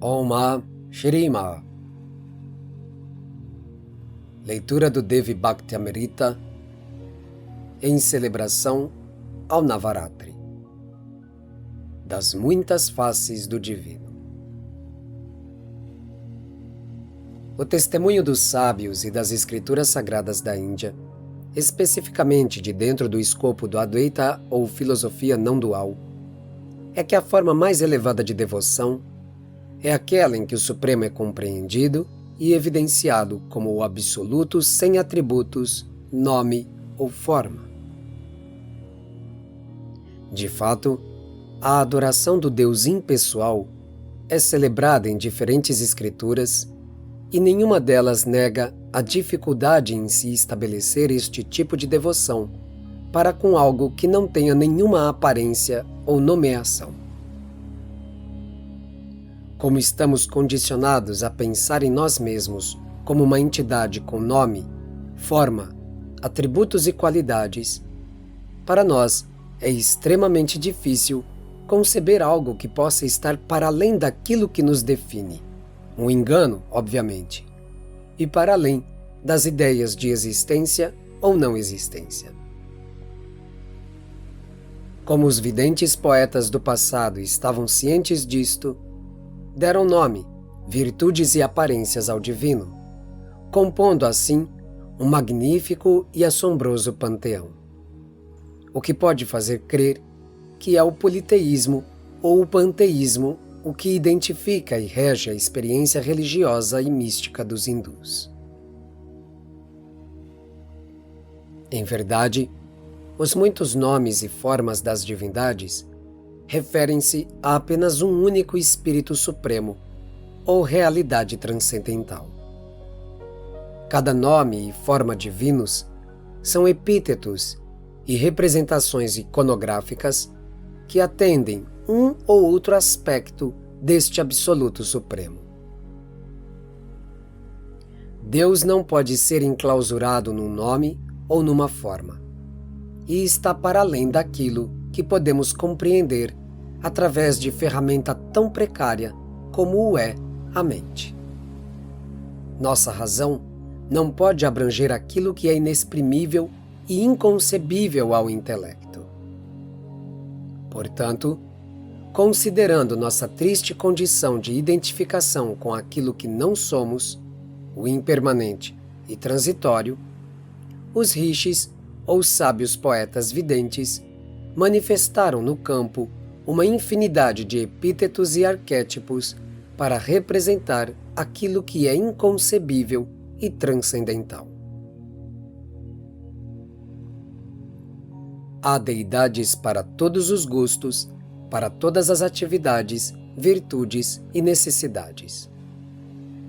Om Shirima. Leitura do Devi Bhakti Amrita em celebração ao Navaratri, das muitas faces do Divino. O testemunho dos sábios e das escrituras sagradas da Índia, especificamente de dentro do escopo do Advaita ou filosofia não dual, é que a forma mais elevada de devoção é aquela em que o Supremo é compreendido e evidenciado como o absoluto sem atributos, nome ou forma. De fato, a adoração do Deus impessoal é celebrada em diferentes escrituras e nenhuma delas nega a dificuldade em se estabelecer este tipo de devoção para com algo que não tenha nenhuma aparência ou nomeação. Como estamos condicionados a pensar em nós mesmos como uma entidade com nome, forma, atributos e qualidades, para nós é extremamente difícil conceber algo que possa estar para além daquilo que nos define, um engano, obviamente, e para além das ideias de existência ou não existência. Como os videntes poetas do passado estavam cientes disto, deram nome, virtudes e aparências ao divino, compondo assim um magnífico e assombroso panteão. O que pode fazer crer que é o politeísmo ou o panteísmo o que identifica e rege a experiência religiosa e mística dos hindus. Em verdade, os muitos nomes e formas das divindades referem-se a apenas um único Espírito Supremo ou realidade transcendental. Cada nome e forma divinos são epítetos e representações iconográficas que atendem um ou outro aspecto deste Absoluto Supremo. Deus não pode ser enclausurado num nome ou numa forma, e está para além daquilo que podemos compreender através de ferramenta tão precária como o é a mente. Nossa razão não pode abranger aquilo que é inexprimível e inconcebível ao intelecto. Portanto, considerando nossa triste condição de identificação com aquilo que não somos, o impermanente e transitório, os rishis, ou sábios poetas videntes, manifestaram no campo uma infinidade de epítetos e arquétipos para representar aquilo que é inconcebível e transcendental. Há deidades para todos os gostos, para todas as atividades, virtudes e necessidades.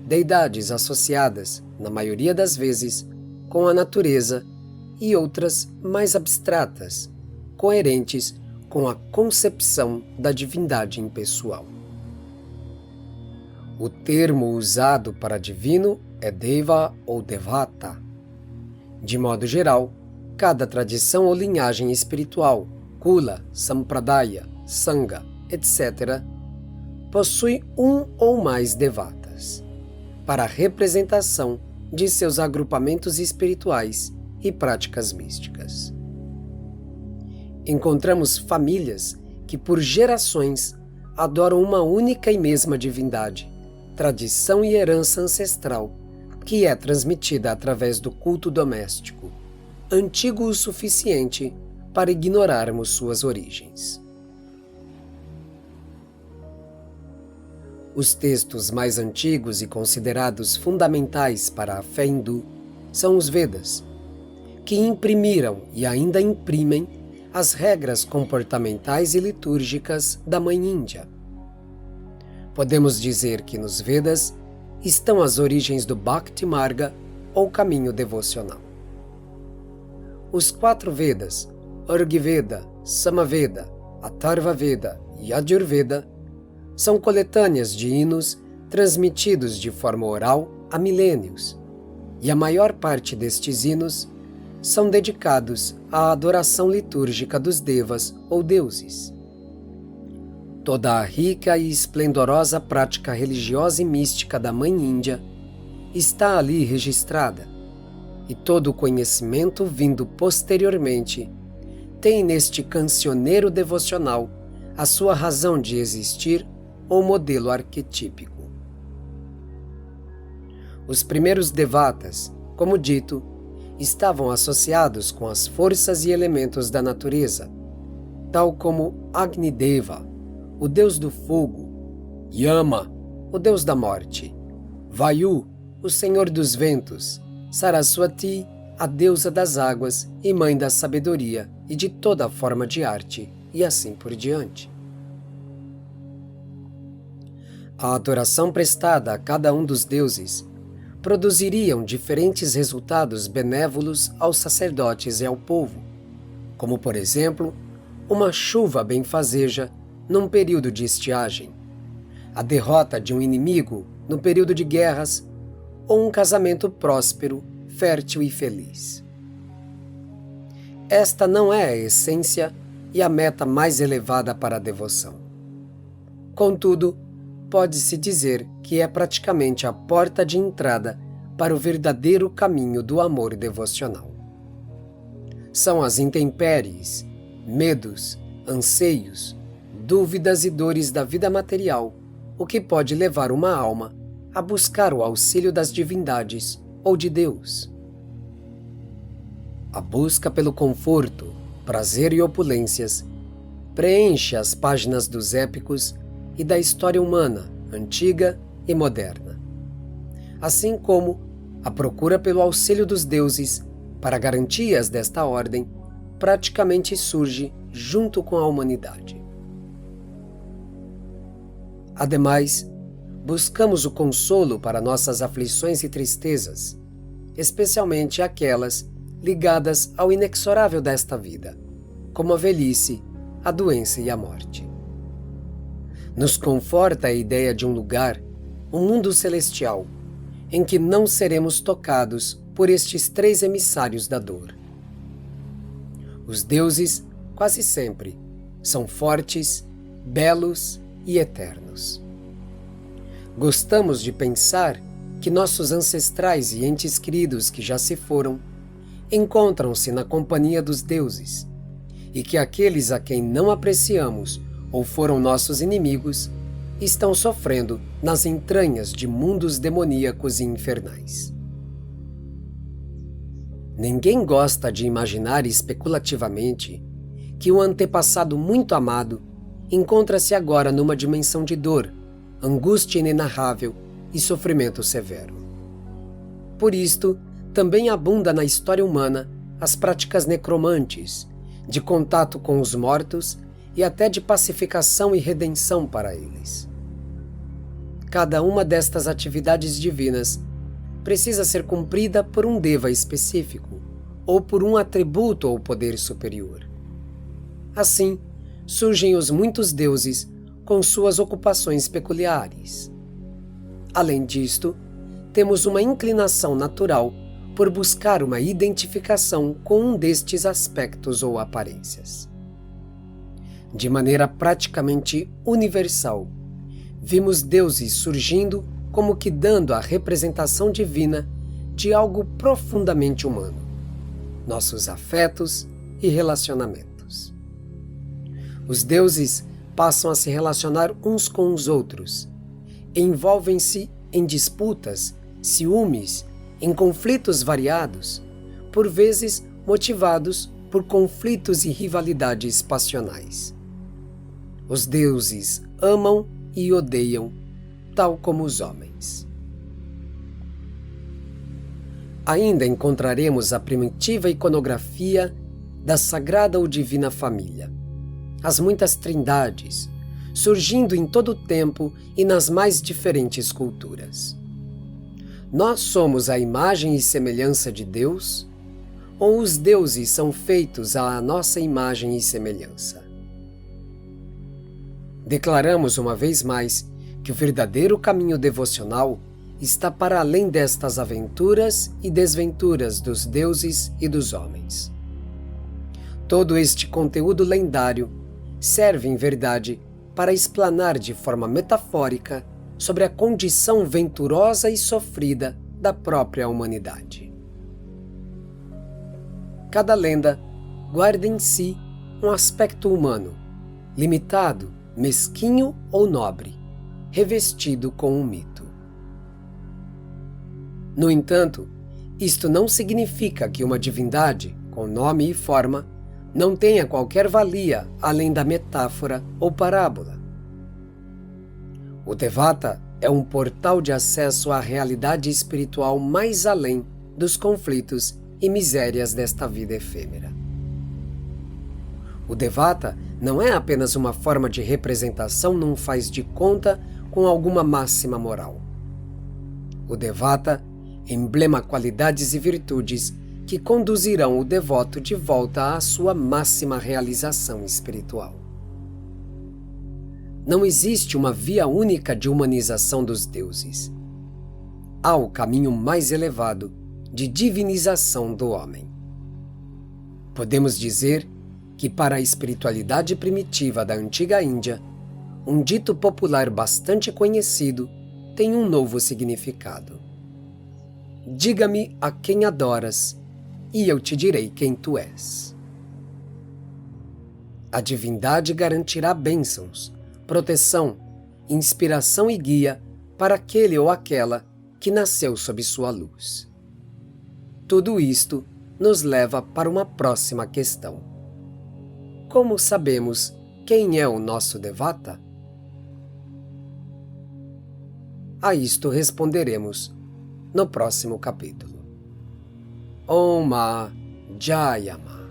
Deidades associadas, na maioria das vezes, com a natureza e outras mais abstratas, coerentes com a concepção da divindade impessoal. O termo usado para divino é Deva ou Devata. De modo geral, cada tradição ou linhagem espiritual, Kula, Sampradaya, Sangha, etc., possui um ou mais devatas, para a representação de seus agrupamentos espirituais e práticas místicas. Encontramos famílias que por gerações adoram uma única e mesma divindade, tradição e herança ancestral, que é transmitida através do culto doméstico, antigo o suficiente para ignorarmos suas origens. Os textos mais antigos e considerados fundamentais para a fé hindu são os Vedas, que imprimiram e ainda imprimem as regras comportamentais e litúrgicas da Mãe Índia. Podemos dizer que nos Vedas estão as origens do Bhakti Marga, ou caminho devocional. Os 4 Vedas, Rigveda, Samaveda, Atharva Veda e Yajurveda, são coletâneas de hinos transmitidos de forma oral há milênios, e a maior parte destes hinos são dedicados à adoração litúrgica dos devas ou deuses. Toda a rica e esplendorosa prática religiosa e mística da Mãe Índia está ali registrada, e todo o conhecimento vindo posteriormente tem neste cancioneiro devocional a sua razão de existir ou modelo arquetípico. Os primeiros devatas, como dito, estavam associados com as forças e elementos da natureza, tal como Agni Deva, o deus do fogo, Yama, o deus da morte, Vayu, o senhor dos ventos, Saraswati, a deusa das águas e mãe da sabedoria e de toda forma de arte, e assim por diante. A adoração prestada a cada um dos deuses produziriam diferentes resultados benévolos aos sacerdotes e ao povo, como, por exemplo, uma chuva benfazeja num período de estiagem, a derrota de um inimigo no período de guerras ou um casamento próspero, fértil e feliz. Esta não é a essência e a meta mais elevada para a devoção. Contudo, pode-se dizer que é praticamente a porta de entrada para o verdadeiro caminho do amor devocional. São as intempéries, medos, anseios, dúvidas e dores da vida material o que pode levar uma alma a buscar o auxílio das divindades ou de Deus. A busca pelo conforto, prazer e opulências preenche as páginas dos épicos e da história humana, antiga e moderna. Assim como a procura pelo auxílio dos deuses para garantias desta ordem praticamente surge junto com a humanidade. Ademais, buscamos o consolo para nossas aflições e tristezas, especialmente aquelas ligadas ao inexorável desta vida, como a velhice, a doença e a morte. Nos conforta a ideia de um lugar, um mundo celestial, em que não seremos tocados por estes três emissários da dor. Os deuses, quase sempre, são fortes, belos e eternos. Gostamos de pensar que nossos ancestrais e entes queridos que já se foram encontram-se na companhia dos deuses e que aqueles a quem não apreciamos ou foram nossos inimigos estão sofrendo nas entranhas de mundos demoníacos e infernais. Ninguém gosta de imaginar especulativamente que um antepassado muito amado encontra-se agora numa dimensão de dor, angústia inenarrável e sofrimento severo. Por isto, também abunda na história humana as práticas necromantes, de contato com os mortos e até de pacificação e redenção para eles. Cada uma destas atividades divinas precisa ser cumprida por um deva específico ou por um atributo ou poder superior. Assim, surgem os muitos deuses com suas ocupações peculiares. Além disto, temos uma inclinação natural por buscar uma identificação com um destes aspectos ou aparências. De maneira praticamente universal, vimos deuses surgindo como que dando a representação divina de algo profundamente humano, nossos afetos e relacionamentos. Os deuses passam a se relacionar uns com os outros, envolvem-se em disputas, ciúmes, em conflitos variados, por vezes motivados por conflitos e rivalidades passionais. Os deuses amam e odeiam, tal como os homens. Ainda encontraremos a primitiva iconografia da Sagrada ou Divina Família, as muitas trindades, surgindo em todo o tempo e nas mais diferentes culturas. Nós somos a imagem e semelhança de Deus, ou os deuses são feitos à nossa imagem e semelhança? Declaramos uma vez mais que o verdadeiro caminho devocional está para além destas aventuras e desventuras dos deuses e dos homens. Todo este conteúdo lendário serve, em verdade, para explanar de forma metafórica sobre a condição venturosa e sofrida da própria humanidade. Cada lenda guarda em si um aspecto humano, limitado, mesquinho ou nobre, revestido com um mito. No entanto, isto não significa que uma divindade, com nome e forma, não tenha qualquer valia além da metáfora ou parábola. O Devata é um portal de acesso à realidade espiritual mais além dos conflitos e misérias desta vida efêmera. O Devata não é apenas uma forma de representação num faz de conta com alguma máxima moral. O Devata emblema qualidades e virtudes que conduzirão o devoto de volta à sua máxima realização espiritual. Não existe uma via única de humanização dos deuses. Há o caminho mais elevado de divinização do homem. Podemos dizer que para a espiritualidade primitiva da antiga Índia, um dito popular bastante conhecido tem um novo significado. Diga-me a quem adoras, e eu te direi quem tu és. A divindade garantirá bênçãos, proteção, inspiração e guia para aquele ou aquela que nasceu sob sua luz. Tudo isto nos leva para uma próxima questão. Como sabemos quem é o nosso Devata? A isto responderemos no próximo capítulo. Om Jayama.